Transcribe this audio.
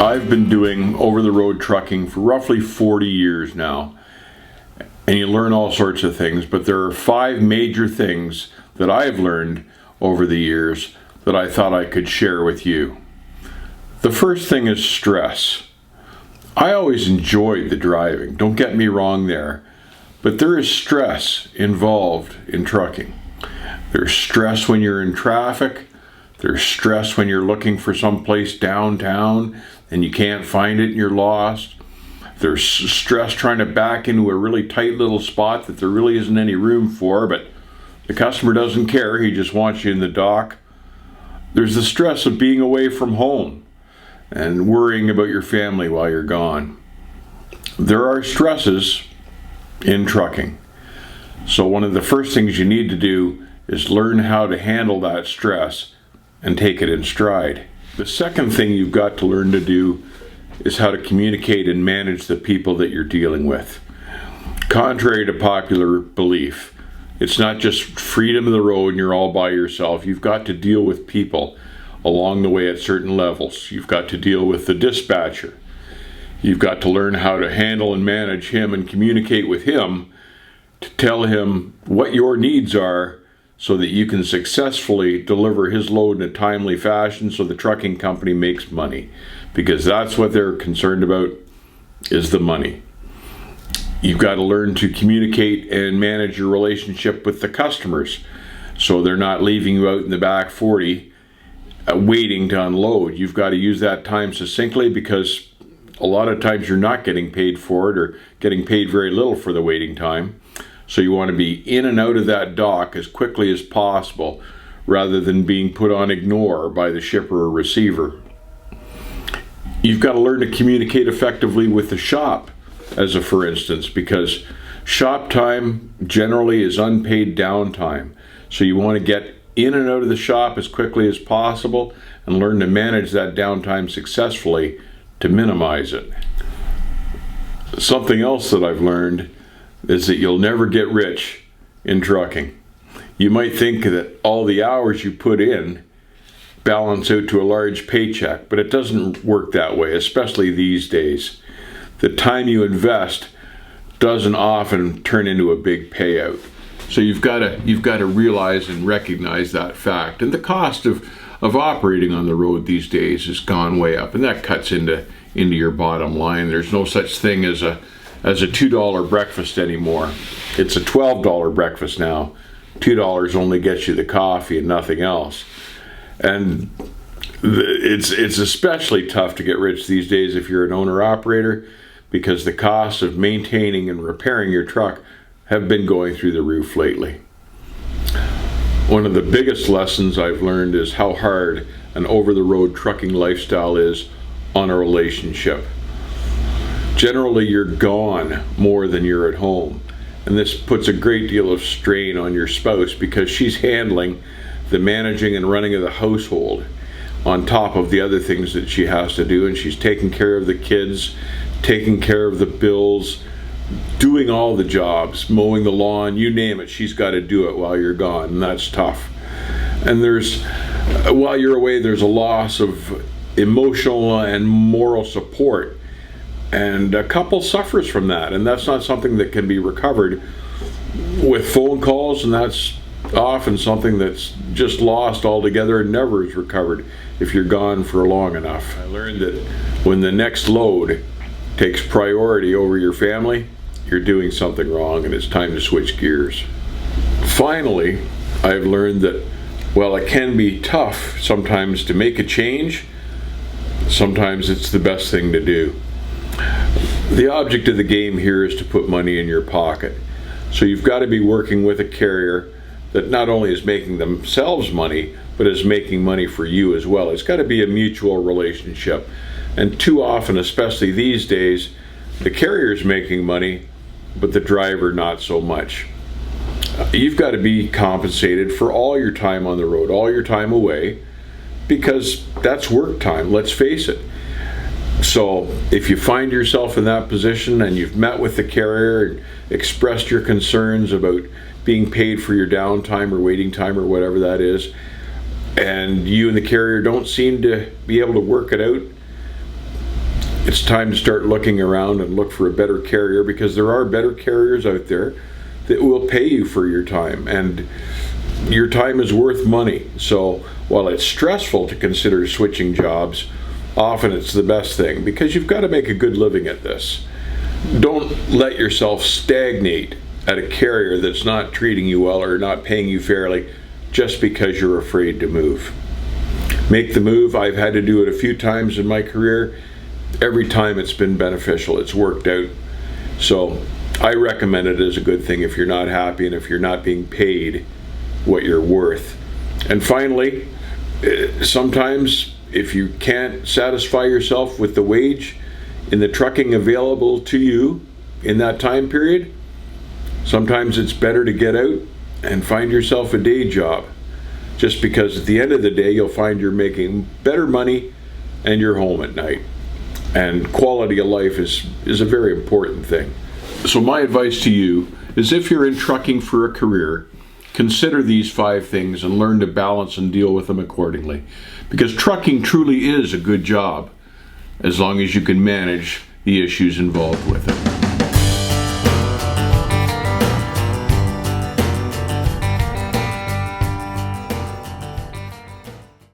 I've been doing over-the-road trucking for roughly 40 years now, and you learn all sorts of things, but there are 5 major things that I've learned over the years that I thought I could share with you. The first thing is stress. I always enjoyed the driving, don't get me wrong there, but there is stress involved in trucking. There's stress when you're in traffic. There's stress when you're looking for some place downtown and you can't find it and you're lost. There's stress trying to back into a really tight little spot that there really isn't any room for, but the customer doesn't care, he just wants you in the dock. There's the stress of being away from home and worrying about your family while you're gone. There are stresses in trucking. So one of the first things you need to do is learn how to handle that stress and take it in stride. The second thing you've got to learn to do is how to communicate and manage the people that you're dealing with. Contrary to popular belief, it's not just freedom of the road and you're all by yourself. You've got to deal with people along the way at certain levels. You've got to deal with the dispatcher. You've got to learn how to handle and manage him and communicate with him to tell him what your needs are so that you can successfully deliver his load in a timely fashion so the trucking company makes money. Because that's what they're concerned about, is the money. You've got to learn to communicate and manage your relationship with the customers so they're not leaving you out in the back 40 waiting to unload. You've got to use that time succinctly because a lot of times you're not getting paid for it or getting paid very little for the waiting time. So you want to be in and out of that dock as quickly as possible rather than being put on ignore by the shipper or receiver. You've got to learn to communicate effectively with the shop, as a for instance, because shop time generally is unpaid downtime. So you want to get in and out of the shop as quickly as possible and learn to manage that downtime successfully to minimize it. Something else that I've learned is that you'll never get rich in trucking. You might think that all the hours you put in balance out to a large paycheck, but it doesn't work that way, especially these days. The time you invest doesn't often turn into a big payout. So you've got to realize and recognize that fact. And the cost of operating on the road these days has gone way up, and that cuts into your bottom line. There's no such thing as a $2 breakfast anymore. It's a $12 breakfast now. $2 only gets you the coffee and nothing else. And it's especially tough to get rich these days if you're an owner-operator because the costs of maintaining and repairing your truck have been going through the roof lately. One of the biggest lessons I've learned is how hard an over-the-road trucking lifestyle is on a relationship. Generally, you're gone more than you're at home, and this puts a great deal of strain on your spouse because she's handling the managing and running of the household on top of the other things that she has to do, and she's taking care of the kids, taking care of the bills, doing all the jobs, mowing the lawn, you name it, she's got to do it while you're gone, and that's tough. And while you're away, there's a loss of emotional and moral support, and a couple suffers from that, and that's not something that can be recovered with phone calls, and that's often something that's just lost altogether and never is recovered if you're gone for long enough. I learned that when the next load takes priority over your family, you're doing something wrong and it's time to switch gears. Finally, I've learned that while it can be tough sometimes to make a change, sometimes it's the best thing to do. The object of the game here is to put money in your pocket. So you've got to be working with a carrier that not only is making themselves money, but is making money for you as well. It's got to be a mutual relationship. And too often, especially these days, the carrier's making money, but the driver not so much. You've got to be compensated for all your time on the road, all your time away, because that's work time, let's face it. So if you find yourself in that position and you've met with the carrier and expressed your concerns about being paid for your downtime or waiting time or whatever that is, and you and the carrier don't seem to be able to work it out, it's time to start looking around and look for a better carrier, because there are better carriers out there that will pay you for your time, and your time is worth money. So while it's stressful to consider switching jobs, often it's the best thing, because you've got to make a good living at this. Don't let yourself stagnate at a carrier that's not treating you well or not paying you fairly just because you're afraid to move. Make the move. I've had to do it a few times in my career. Every time it's been beneficial. It's worked out. So I recommend it as a good thing if you're not happy and if you're not being paid what you're worth. And finally, sometimes if you can't satisfy yourself with the wage in the trucking available to you in that time period, sometimes it's better to get out and find yourself a day job, just because at the end of the day you'll find you're making better money and you're home at night. And quality of life is a very important thing. So my advice to you is, if you're in trucking for a career, consider these 5 things and learn to balance and deal with them accordingly. Because trucking truly is a good job, as long as you can manage the issues involved with it.